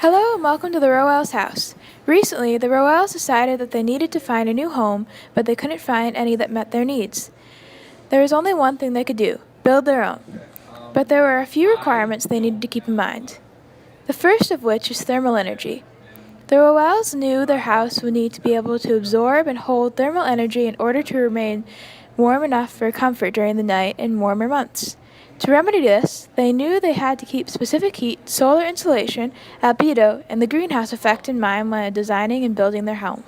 Hello and welcome to the Rowells house. Recently, the Rowells decided that they needed to find a new home, but they couldn't find any that met their needs. There was only one thing they could do: build their own. But there were a few requirements they needed to keep in mind. The first of which is thermal energy. The Rowells knew their house would need to be able to absorb and hold thermal energy in order to remain warm enough for comfort during the night in warmer months. To remedy this, they knew they had to keep specific heat, solar insulation, albedo, and the greenhouse effect in mind when designing and building their home.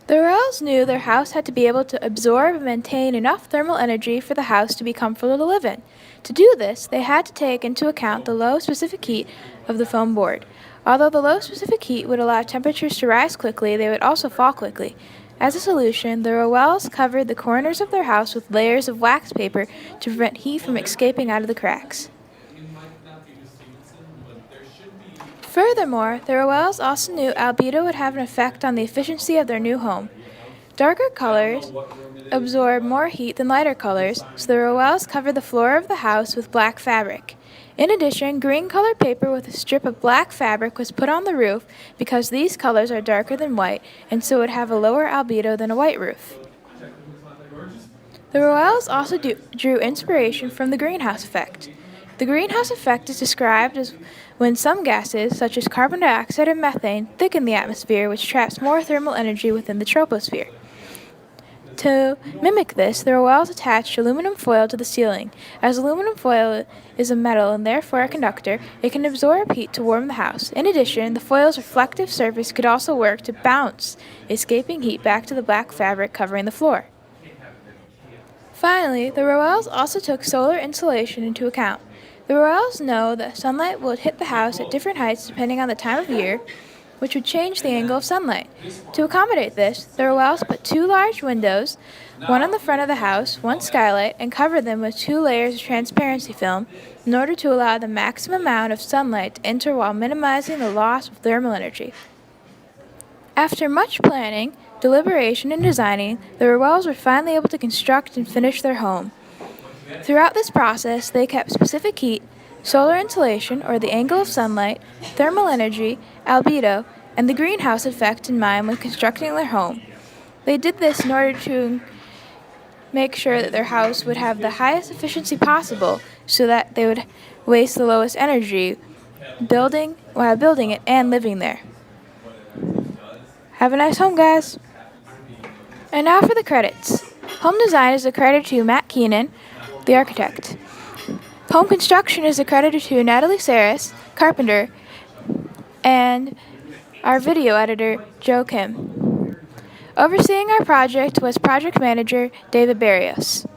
The Rowells knew their house had to be able to absorb and maintain enough thermal energy for the house to be comfortable to live in. To do this, they had to take into account the low specific heat of the foam board. Although the low specific heat would allow temperatures to rise quickly, they would also fall quickly. As a solution, the Rowells covered the corners of their house with layers of wax paper to prevent heat from escaping out of the cracks. Furthermore, the Rowells also knew albedo would have an effect on the efficiency of their new home. Darker colors absorb more heat than lighter colors, so the Rowells covered the floor of the house with black fabric. In addition, green-colored paper with a strip of black fabric was put on the roof because these colors are darker than white and so would have a lower albedo than a white roof. The Rowells also drew inspiration from the greenhouse effect. The greenhouse effect is described as when some gases, such as carbon dioxide and methane, thicken the atmosphere, which traps more thermal energy within the troposphere. To mimic this, the Rowells attached aluminum foil to the ceiling. As aluminum foil is a metal and therefore a conductor, it can absorb heat to warm the house. In addition, the foil's reflective surface could also work to bounce escaping heat back to the black fabric covering the floor. Finally, the Rowells also took solar insulation into account. The Rowells know that sunlight will hit the house at different heights depending on the time of year, which would change the angle of sunlight. To accommodate this, the Rowells put two large windows, one on the front of the house, one skylight, and covered them with 2 layers of transparency film in order to allow the maximum amount of sunlight to enter while minimizing the loss of thermal energy. After much planning, deliberation, and designing, the Rowells were finally able to construct and finish their home. Throughout this process, they kept specific heat, solar insulation, or the angle of sunlight, thermal energy, albedo, and the greenhouse effect in mind when constructing their home. They did this in order to make sure that their house would have the highest efficiency possible so that they would waste the lowest energy while building it and living there. Have a nice home, guys! And now for the credits. Home design is accredited to Matt Keenan, the architect. Home construction is accredited to Natalie Saris, carpenter, and our video editor, Joe Kim. Overseeing our project was project manager David Barrios.